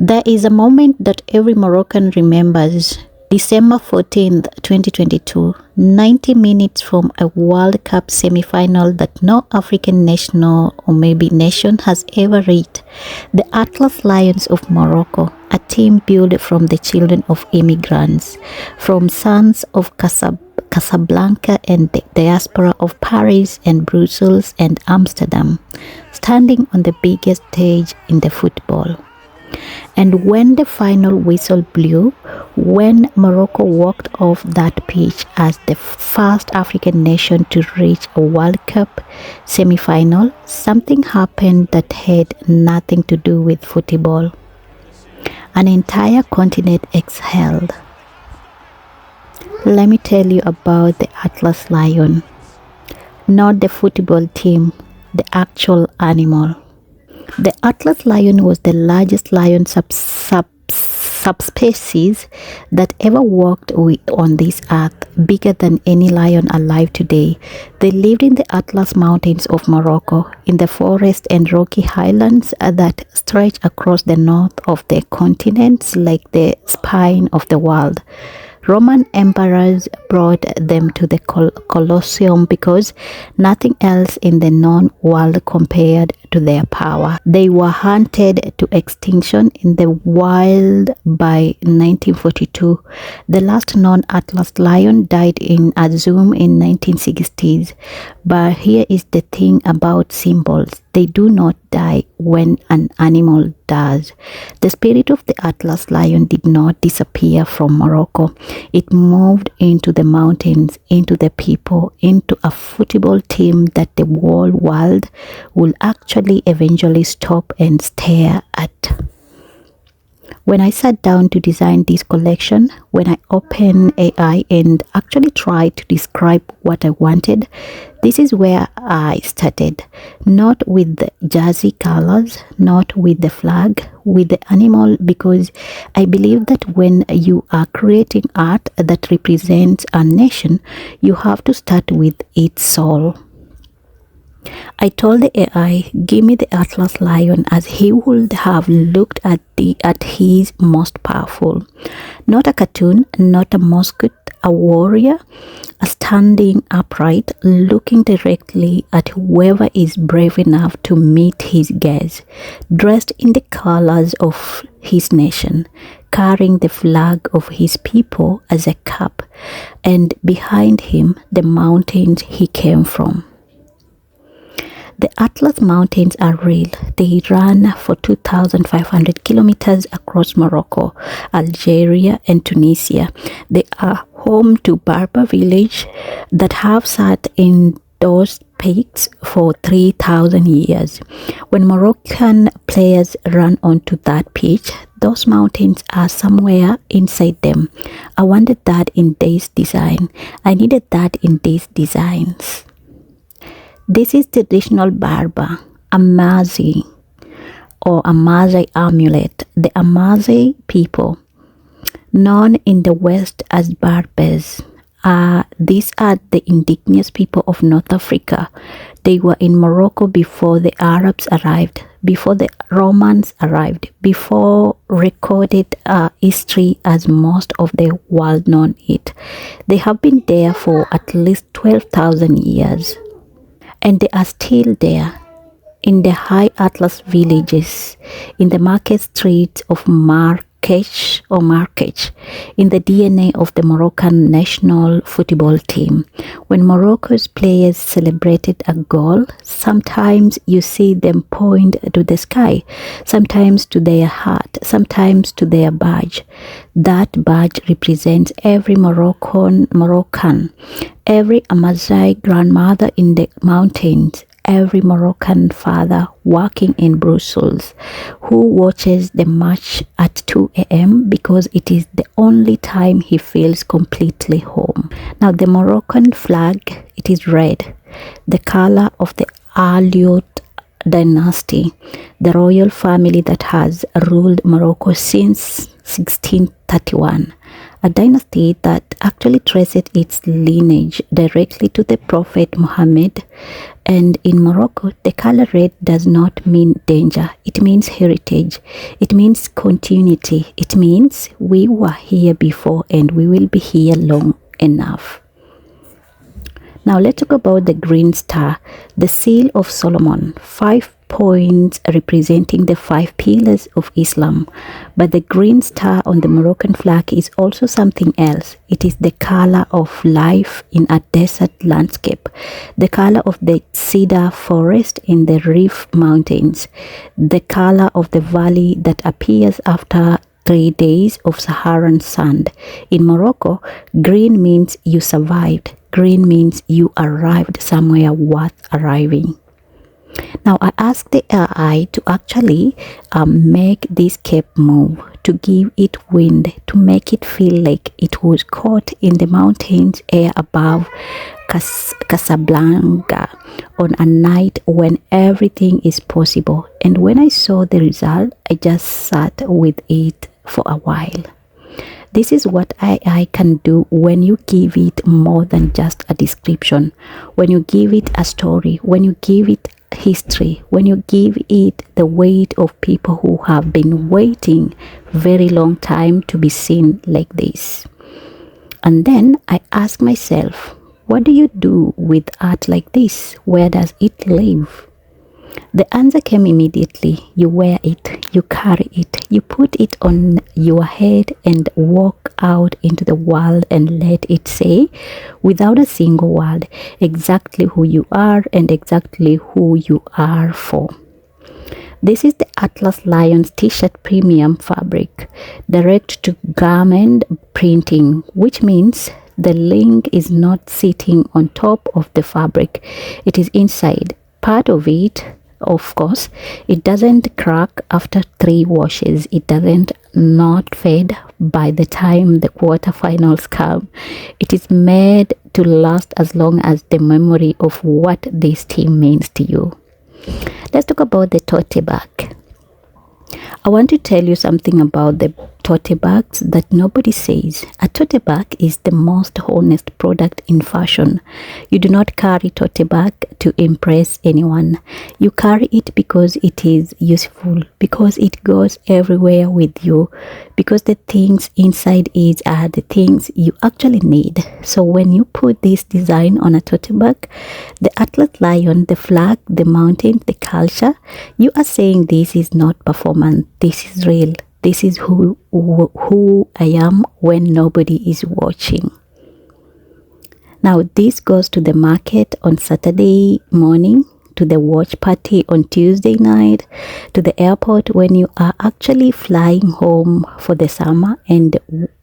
There is a moment that every Moroccan remembers. December 14th, 2022, 90 minutes from a World Cup semi-final that no African national or maybe nation has ever reached. The Atlas Lions of Morocco, a team built from the children of immigrants, from sons of Casablanca and the diaspora of Paris and Brussels and Amsterdam, standing on the biggest stage in the football. And when the final whistle blew, when Morocco walked off that pitch as the first African nation to reach a World Cup semi-final, something happened that had nothing to do with football. An entire continent exhaled. Let me tell you about the Atlas Lion. Not the football team, the actual animal. The Atlas lion was the largest lion subspecies that ever walked on this earth, bigger than any lion alive today. They lived in the Atlas Mountains of Morocco, in the forest and rocky highlands that stretch across the north of the continent like the spine of the world. Roman emperors brought them to the Colosseum because nothing else in the known world compared to their power. They were hunted to extinction in the wild by 1942. The last known Atlas lion died in a zoo in 1960s. But here is the thing about symbols. They do not die when an animal does. The spirit of the Atlas lion did not disappear from Morocco. It moved into the mountains, into the people, into a football team that the whole world will actually eventually stop and stare at. When I sat down to design this collection, when I opened AI and actually tried to describe what I wanted, this is where I started. Not with the jazzy colors, not with the flag, with the animal, because I believe that when you are creating art that represents a nation, you have to start with its soul. I told the AI, give me the Atlas lion as he would have looked at his most powerful. Not a cartoon, not a mascot, a warrior, a standing upright, looking directly at whoever is brave enough to meet his gaze, dressed in the colors of his nation, carrying the flag of his people as a cap, and behind him the mountains he came from. The Atlas Mountains are real. They run for 2,500 kilometers across Morocco, Algeria, and Tunisia. They are home to Berber village that have sat in those peaks for 3,000 years. When Moroccan players run onto that pitch, those mountains are somewhere inside them. I wanted that in this design. I needed that in these designs. This is traditional Berber, Amazi, or Amazi amulet. The Amazi people, known in the West as Berbers, these are the indigenous people of North Africa. They were in Morocco before the Arabs arrived, before the Romans arrived, before recorded history as most of the world known it. They have been there for at least 12,000 years. And they are still there, in the high Atlas villages, in the market streets of Marrakech, in the DNA of the Moroccan national football team. When Morocco's players celebrated a goal, sometimes you see them point to the sky, sometimes to their hat, sometimes to their badge. That badge represents every Moroccan, every Amazigh grandmother in the mountains, every Moroccan father working in Brussels who watches the match at 2 a.m. because it is the only time he feels completely home. Now the Moroccan flag, it is red, the color of the Algeria dynasty, the royal family that has ruled Morocco since 1631. a dynasty that actually traces its lineage directly to the Prophet Muhammad. And in Morocco, the color red does not mean danger. It means heritage. It means continuity. It means we were here before and we will be here long enough. Now let's talk about the green star, the seal of Solomon, 5 points representing the 5 pillars of Islam. But the green star on the Moroccan flag is also something else. It is the color of life in a desert landscape, the color of the cedar forest in the Rif Mountains, the color of the valley that appears after 3 days of Saharan sand. In Morocco, green means you survived. Green means you arrived somewhere worth arriving. Now I asked the AI to actually make this cape move, to give it wind, to make it feel like it was caught in the mountains air above Casablanca on a night when everything is possible. And when I saw the result, I just sat with it for a while. This is what AI can do when you give it more than just a description, when you give it a story, when you give it history, when you give it the weight of people who have been waiting very long time to be seen like this. And then I ask myself, what do you do with art like this? Where does it live? The answer came immediately. You wear it, you carry it, you put it on your head and walk out into the world and let it say, without a single word, exactly who you are and exactly who you are for. This is the Atlas Lions t-shirt premium fabric, direct to garment printing, which means the link is not sitting on top of the fabric. It is inside. Part of it, of course, it doesn't crack after 3 washes. It doesn't not fade by the time the quarterfinals come. It is made to last as long as the memory of what this team means to you. Let's talk about the tote bag. I want to tell you something about the tote bags that nobody says. A tote bag is the most honest product in fashion. You do not carry tote bag to impress anyone. You carry it because it is useful, because it goes everywhere with you, because the things inside it are the things you actually need. So when you put this design on a tote bag, the Atlas Lion, the flag, the mountain, the culture, you are saying this is not performance, this is real. This is who I am when nobody is watching. Now this goes to the market on Saturday morning, to the watch party on Tuesday night, to the airport when you are actually flying home for the summer, and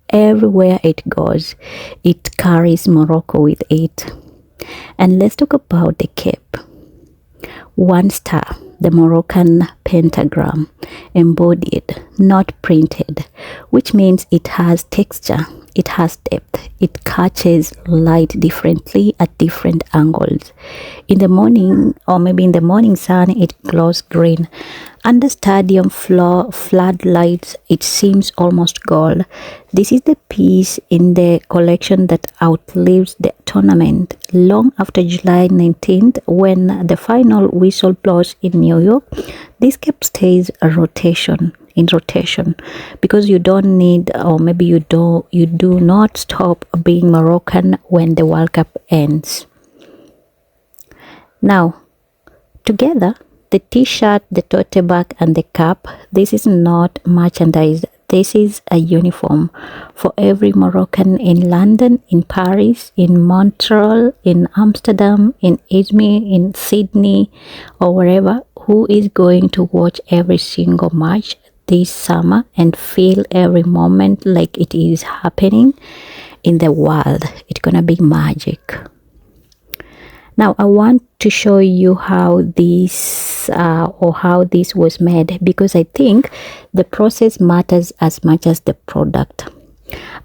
everywhere it goes, it carries Morocco with it. And let's talk about the cape. 1 star, the Moroccan pentagram, embodied, not printed, which means it has texture, it has depth, it catches light differently at different angles. In the morning, or maybe in the morning sun, it glows green. Under stadium floor floodlights, it seems almost gold. This is the piece in the collection that outlives the tournament. Long after July 19th, when the final whistle blows in New York, this cape stays in rotation, because you don't need, or maybe you do not stop being Moroccan when the World Cup ends. Now, together, the t-shirt, the tote bag and the cap, this is not merchandise. This is a uniform for every Moroccan in London, in Paris, in Montreal, in Amsterdam, in Izmir, in Sydney, or wherever, who is going to watch every single match this summer and feel every moment like it is happening in the world. It's gonna be magic. Now I want to show you how this was made, because I think the process matters as much as the product.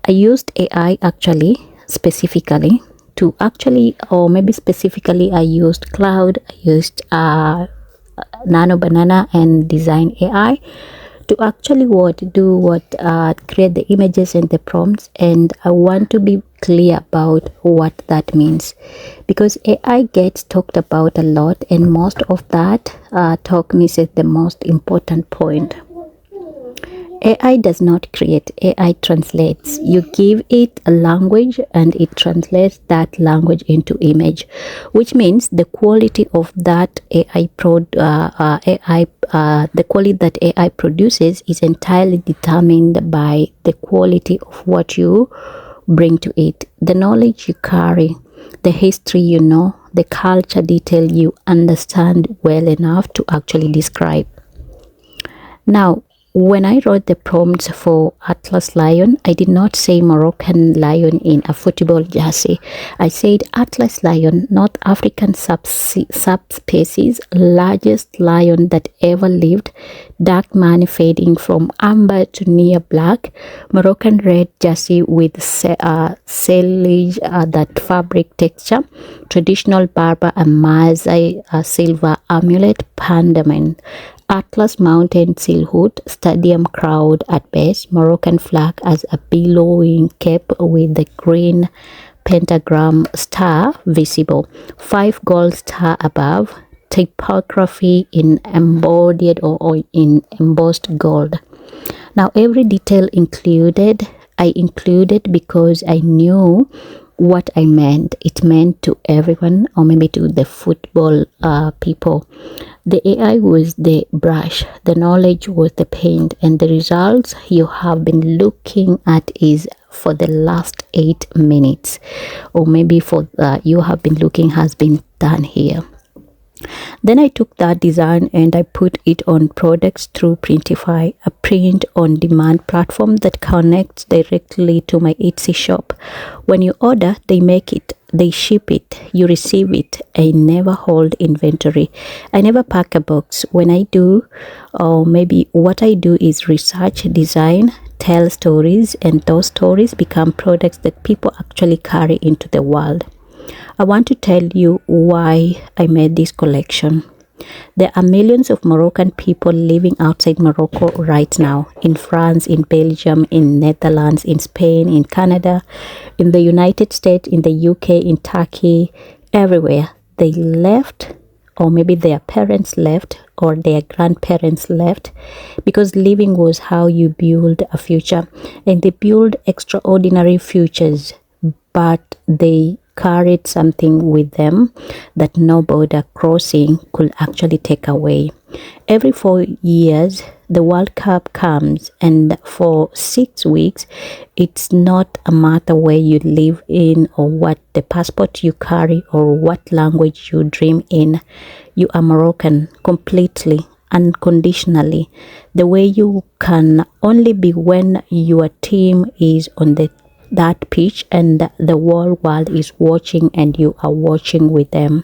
I used AI actually specifically to I used Cloud, I used Nano Banana and Design AI to actually create the images and the prompts, and I want to be clear about what that means, because AI gets talked about a lot, and most of that talk misses the most important point. AI does not create, AI translates. You give it a language and it translates that language into image, which means the quality of that the quality that AI produces is entirely determined by the quality of what you bring to it, the knowledge you carry, the history you know, the culture detail you understand well enough to actually describe. Now, when I wrote the prompts for Atlas Lion, I did not say Moroccan lion in a football jersey. I said Atlas Lion, North African subspecies, largest lion that ever lived, dark money fading from amber to near black, Moroccan red jersey with silage, that fabric texture, traditional Berber and Maasai silver amulet pendant, Atlas mountain silhouette, stadium crowd at base, Moroccan flag as a billowing cape with the green pentagram star visible, 5 gold star above, typography in embroidered or in embossed gold. Now every detail I included because I knew what I meant. It meant to everyone, or maybe to the football people. The AI was the brush, the knowledge was the paint, and the results you have been looking at is for the last 8 minutes, or maybe for you have been looking has been done here. Then I took that design and I put it on products through Printify, a print-on-demand platform that connects directly to my Etsy shop. When you order, they make it, they ship it, you receive it. I never hold inventory. I never pack a box. When I do, or maybe what I do is research, design, tell stories, and those stories become products that people actually carry into the world. I want to tell you why I made this collection. There are millions of Moroccan people living outside Morocco right now, in France, in Belgium, in Netherlands, in Spain, in Canada, in the United States, in the UK, in Turkey, everywhere. They left, or maybe their parents left, or their grandparents left, because living was how you build a future. And they build extraordinary futures, but they carried something with them that no border crossing could actually take away. Every 4 years, the World Cup comes, and for 6 weeks, it's not a matter where you live in or what the passport you carry or what language you dream in. You are Moroccan completely, unconditionally. The way you can only be when your team is on that pitch and the whole world is watching and you are watching with them.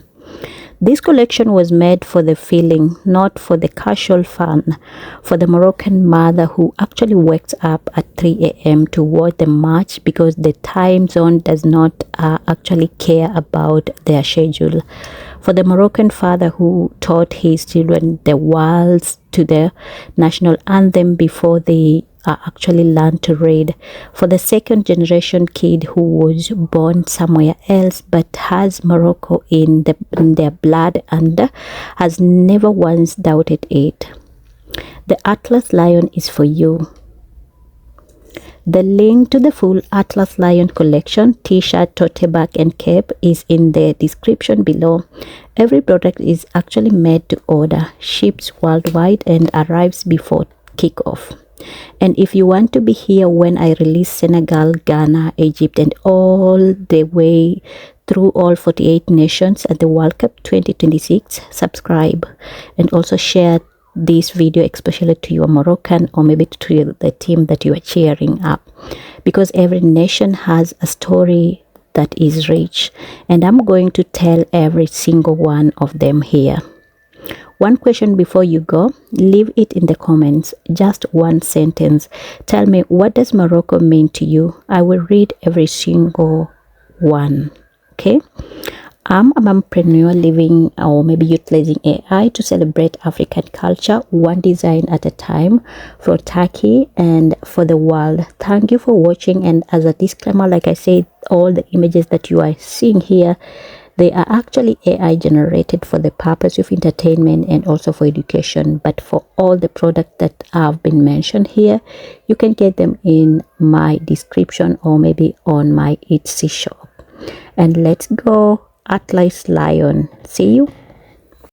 This collection was made for the feeling, not for the casual fun, for the Moroccan mother who actually wakes up at 3 a.m. to watch the match because the time zone does not actually care about their schedule, for the Moroccan father who taught his children the words to the national anthem before they actually learned to read, for the second generation kid who was born somewhere else but has Morocco in their blood and has never once doubted it. The Atlas Lion is for you. The link to the full Atlas Lion collection, t-shirt, tote bag and cape is in the description below. Every product is actually made to order, ships worldwide and arrives before kickoff. And if you want to be here when I release Senegal, Ghana, Egypt and all the way through all 48 nations at the World Cup 2026, subscribe and also share this video especially to your Moroccan or maybe to the team that you are cheering up, because every nation has a story that is rich and I'm going to tell every single one of them here. One question before you go, leave it in the comments, just one sentence. Tell me, what does Morocco mean to you? I will read every single one, okay? I'm a mompreneur living or maybe utilizing AI to celebrate African culture, one design at a time, for Turkey and for the world. Thank you for watching. And as a disclaimer, like I said, all the images that you are seeing here, they are actually AI generated for the purpose of entertainment and also for education. But for all the products that have been mentioned here, you can get them in my description or maybe on my Etsy shop. And let's go Atlas Lion. See you.